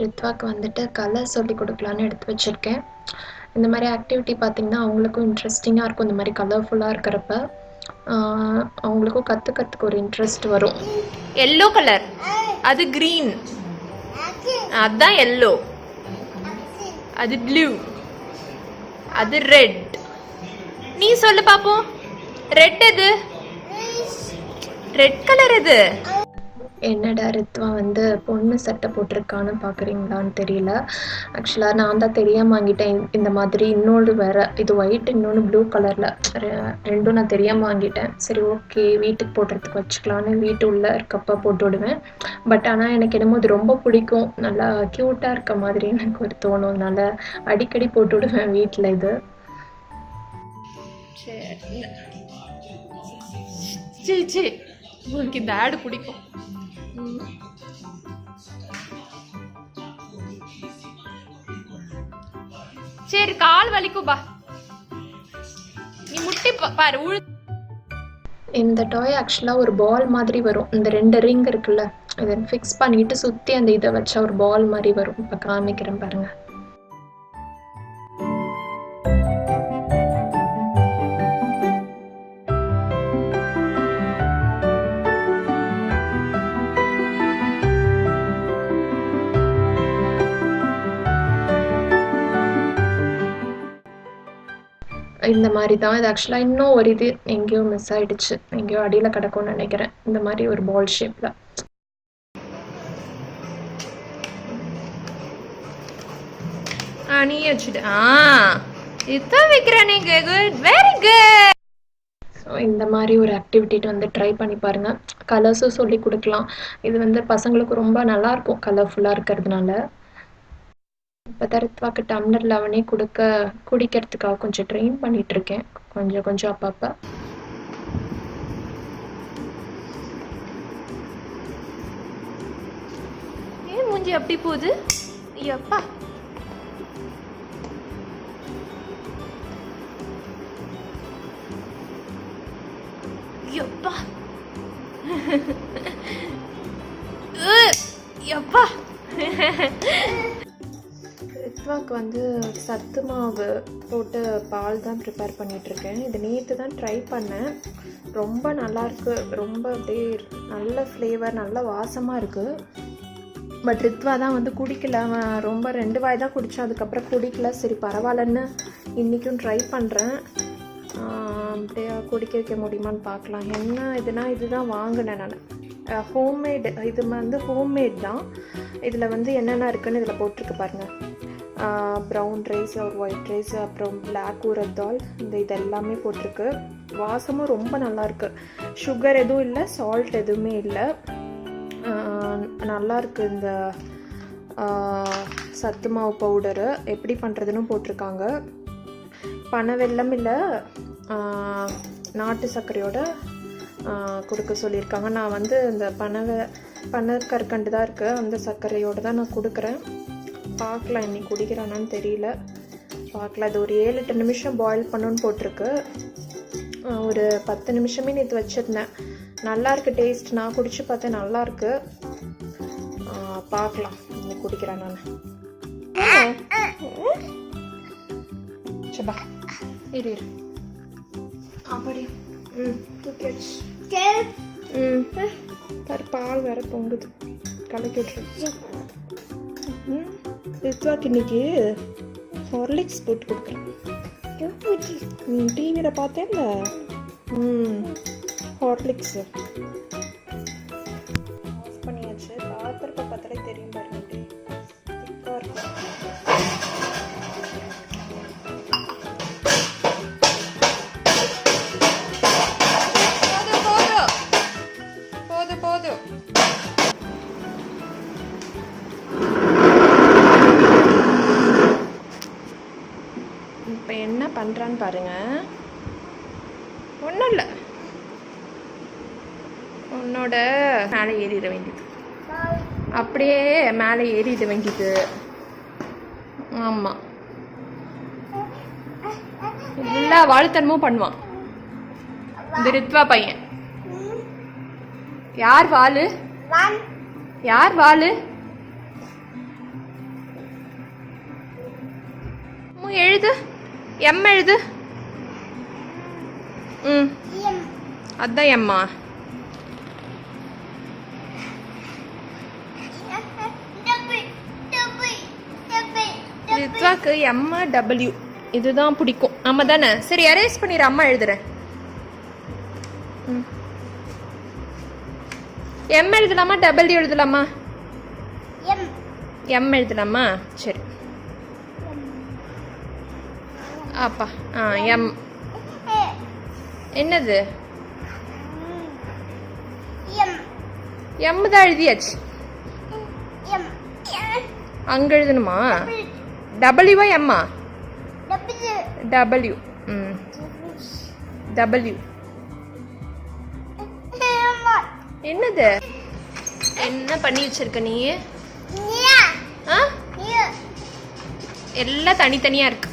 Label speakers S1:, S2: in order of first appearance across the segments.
S1: ரித்வாக்கு வந்துட்டு கலர் சொல்லி கொடுக்கலான்னு எடுத்து வச்சுருக்கேன். இந்த மாதிரி ஆக்டிவிட்டி பார்த்திங்கன்னா அவங்களுக்கும் இன்ட்ரெஸ்டிங்காக இருக்கும். இந்த மாதிரி கலர்ஃபுல்லாக இருக்கிறப்ப அவங்களுக்கும் கற்றுக்கிறதுக்கு ஒரு இன்ட்ரெஸ்ட் வரும்.
S2: எல்லோ கலர், அது கிரீன், அதுதான் எல்லோ, அது ப்ளூ, அது ரெட். நீ சொல்லு பாப்போம், ரெட் எது? ரெட் கலர் எது?
S1: என்னடா ரித்வா வந்து பொண்ணு சட்டை போட்டிருக்கான்னு பார்க்குறீங்களான்னு தெரியல. ஆக்சுவலாக நான் தான் தெரியாமல் வாங்கிட்டேன். இந்த மாதிரி இன்னொன்று வேறு, இது ஒயிட், இன்னொன்று ப்ளூ கலரில், ரெண்டும் நான் தெரியாமல் வாங்கிட்டேன். சரி ஓகே, வீட்டுக்கு போடுறதுக்கு வச்சுக்கலான்னு வீட்டு உள்ளே இருக்கப்போ போட்டு விடுவேன். பட் ஆனால் எனக்கு என்னமோ இது ரொம்ப பிடிக்கும், நல்லா க்யூட்டாக இருக்க மாதிரி எனக்கு ஒரு தோணும். அதனால் அடிக்கடி போட்டு விடுவேன் வீட்டில். இது
S2: சரி உங்களுக்கு இந்த ஆடு பிடிக்கும். சரி கால் வலிக்கும் பா, நீ முட்டி பாரு.
S1: இந்த டாய் ஆக்சுவலாக ஒரு பால் மாதிரி வரும். இந்த 2 ரிங் இருக்குல்ல, இதை ஃபிக்ஸ் பண்ணிட்டு சுற்றி அந்த இதை வச்சா ஒரு பால் மாதிரி வரும். இப்போ காமிக்கிறேன் பாருங்கள். இந்த மாதிரி தான் இது. ஆக்சுவலாக இன்னும் ஒரு இது எங்கேயோ மிஸ் ஆகிடுச்சு, எங்கேயோ அடியில் கிடக்கும்னு நினைக்கிறேன். இந்த மாதிரி ஒரு பால் ஷேப்பில்
S2: நீ வச்சுடு. இதுதான் வைக்கிறேன். Good, very good.
S1: ஸோ இந்த மாதிரி ஒரு ஆக்டிவிட்டி வந்து ட்ரை பண்ணி பாருங்கள். கலர்ஸும் சொல்லி கொடுக்கலாம். இது வந்து பசங்களுக்கு ரொம்ப நல்லாயிருக்கும் கலர்ஃபுல்லாக இருக்கிறதுனால. இப்போ ரித்வாக்கு டம்ளரில் அவனே குடிக்கிறதுக்காக கொஞ்சம் ட்ரெயின் பண்ணிகிட்ருக்கேன், கொஞ்சம் கொஞ்சம் அப்பப்போ.
S2: ஏன் மூஞ்சி அப்படி போகுது? ஐயப்பா, ஐயப்பா, ஐயப்பா.
S1: ரித்வாக்கு வந்து சத்து மாவு போட்டு பால் தான் ப்ரிப்பேர் பண்ணிகிட்ருக்கேன். இது நேற்று தான் ட்ரை பண்ணேன், ரொம்ப நல்லாயிருக்கு. ரொம்ப அப்படியே நல்ல ஃப்ளேவர், நல்ல வாசமாக இருக்குது. பட் ரித்வா தான் வந்து குடிக்கல. அவன் ரொம்ப 2 வாய் தான் குடித்தான், அதுக்கப்புறம் குடிக்கல. சரி பரவாயில்லன்னு இன்றைக்கும் ட்ரை பண்ணுறேன். அப்படியே குடிக்க வைக்க முடியுமான்னு பார்க்கலாம். என்ன இதுனா, இதுதான் வாங்கினேன் நான், ஹோம்மேடு. இது வந்து ஹோம்மேட் தான். இதில் வந்து என்னென்ன இருக்குதுன்னு இதில் போட்டிருக்கு பாருங்கள். ப்ரௌன் ரைஸ், ஒரு ஒயிட் ரைஸ், அப்புறம் பிளாக் ஊரத் தால், இது எல்லாமே போட்டிருக்கு. வாசமும் ரொம்ப நல்லாயிருக்கு. சுகர் எதுவும் இல்லை, சால்ட் எதுவுமே இல்லை. நல்லாயிருக்கு. இந்த சத்து மாவு பவுடரு எப்படி பண்ணுறதுன்னு போட்டிருக்காங்க. பனை வெல்லம் இல்லை, நாட்டு சர்க்கரையோட கொடுக்க சொல்லியிருக்காங்க. நான் வந்து இந்த பனக்கற்கண்டு தான் இருக்குது, அந்த சர்க்கரையோடு தான் நான் கொடுக்குறேன். பார்க்கலாம் இன்னைக்கு குடிக்கிறானான்னு தெரியல, பார்க்கலாம். இது ஒரு 7-8 நிமிஷம் பாயில் பண்ணணுன்னு போட்டிருக்கு. ஒரு 10 நிமிஷமே நேற்று வச்சுருந்தேன். நல்லாயிருக்கு டேஸ்ட். நான் குடிச்சு பார்த்தேன், நல்லாயிருக்கு. பார்க்கலாம் இன்னைக்கு குடிக்கிறேன் நான். சபா இரு அப்படி தூக்கியாச்சு. பால் வேற பொங்குது, கலக்கி விட்டுரு. ரித்வாக்கு இன்னைக்கு ஹார்லிக்ஸ் போட்டு கொடுக்குறேன். டிவியில் பார்த்தேன்ல, ஹார்லிக்ஸு ஆஃப் பண்ணியாச்சு. பாத்திரப்ப பார்த்தாலே தெரியும் பாருங்க, திக்காக இருக்கும். இப்போ என்ன பண்ணுறான்னு பாருங்க. ஒன்றும் இல்லை, உன்னோட மேலே ஏறிட வேண்டியது, அப்படியே மேலே ஏறிட வேண்டியது. ஆமாம், எல்லா வாழுத்தனமும் பண்ணுவான் இந்த ரித்வா பையன். யார் வாழு? யார் வாழு?
S2: எழுது. எம் எழுது. ம், அதான் எம்மா. ரித்வாக்கு எம்மா டபிள்யூ இதுதான் பிடிக்கும். ஆமா தானே? சரி, அரேஸ் பண்ணிடு. அம்மா எழுதுறேன். எம் எழுதலாமா டபிள்யூ எழுதலாமா? எம் எழுதலாமா? சரி. அப்பா எம். என்னது? எம் தான் எழுதியாச்சு. அங்க எழுதணுமா? டபிள்யூவா எம்மா? டபிள்யூ. ம், டபிள்யூ. என்னது? என்ன பண்ணி வச்சிருக்க நீ? எல்லாம் தனித்தனியா இருக்கு.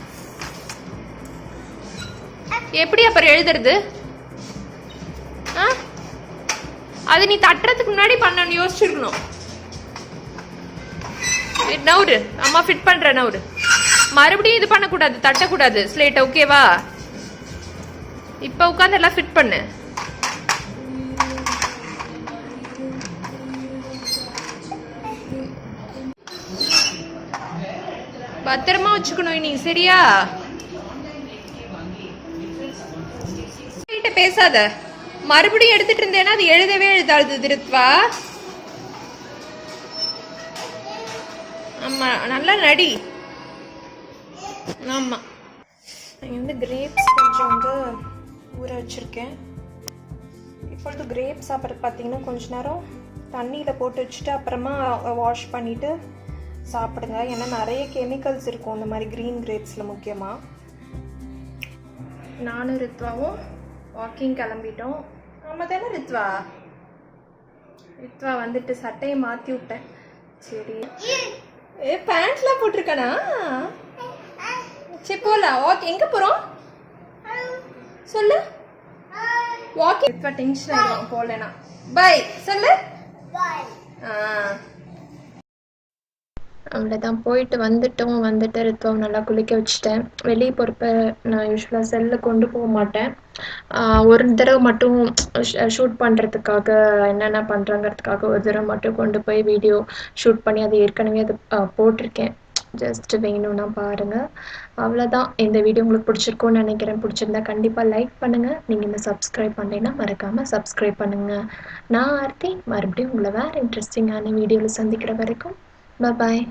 S2: எப்படி அப்புறம் எழுதுறது? அது நீ தட்டுறதுக்கு முன்னாடி பண்ணணும், யோசிச்சிருக்கணும். நவுரு, அம்மா ஃபிட் பண்ற. நவுரு. மறுபடியும் இது பண்ணக்கூடாது, தட்டக்கூடாது ஸ்லேட். ஓகேவா? இப்ப உட்காந்து எல்லாம் ஃபிட் பண்ணு. பத்திரமா வச்சுக்கணும் நீ, சரியா? பேசாத. மறுபடியும் எடுத்துட்டு இருந்தேன்னா அது எழுதவே எழுதாது ரித்வா. ஆமா, நல்லா நடி. ஆமா. வந்து கிரேப்ஸ் கொஞ்சம் வந்து ஊற வச்சிருக்கேன். இப்பொழுது கிரேப்ஸ் சாப்பிட்றது பார்த்தீங்கன்னா கொஞ்ச நேரம் தண்ணியில் போட்டு வச்சுட்டு அப்புறமா வாஷ் பண்ணிவிட்டு சாப்பிடுங்க. ஏன்னா நிறைய கெமிக்கல்ஸ் இருக்கும் அந்த மாதிரி க்ரீன் கிரேப்ஸில் முக்கியமாக. நானும் ரித்வாவும் வாக்கிங் கிளம்பிட்டோம். ஆமாம் தானே ரித்வா? ரித்வா வந்துட்டு சட்டையை மாற்றி விட்டேன். சரி, பேண்ட்லாம் போட்டிருக்கானா? சரி போகலாம். வாக். எங்கே போகிறோம் சொல்லு. வாக்கிங். ரித்வா டென்ஷன் ஆகிடும் போகலனா. பை சொல்லு. அவ்வளோதான், போயிட்டு வந்துட்டு ரித்வாவை நல்லா குளிக்க வச்சுட்டேன். வெளியே போகிறப்ப நான் யூஸ்வலாக செல்லை கொண்டு போக மாட்டேன். ஒரு தடவை மட்டும் ஷூட் பண்ணுறதுக்காக என்னென்ன பண்ணுறாங்கிறதுக்காக ஒரு தடவை மட்டும் கொண்டு போய் வீடியோ ஷூட் பண்ணி அது ஏற்கனவே அது போட்டிருக்கேன். ஜஸ்ட் வேணும்னா பாருங்கள். அவ்வளோதான். இந்த வீடியோ உங்களுக்கு பிடிச்சிருக்கும்னு நினைக்கிறேன். பிடிச்சிருந்தா கண்டிப்பாக லைக் பண்ணுங்கள். நீங்கள் இன்னும் சப்ஸ்கிரைப் பண்ணலைன்னா மறக்காமல் சப்ஸ்கிரைப் பண்ணுங்கள். நான் ஆர்த்தி. மறுபடியும் உங்களை வேறு இன்ட்ரெஸ்டிங்கான வீடியோவில் சந்திக்கிற வரைக்கும் பாய்.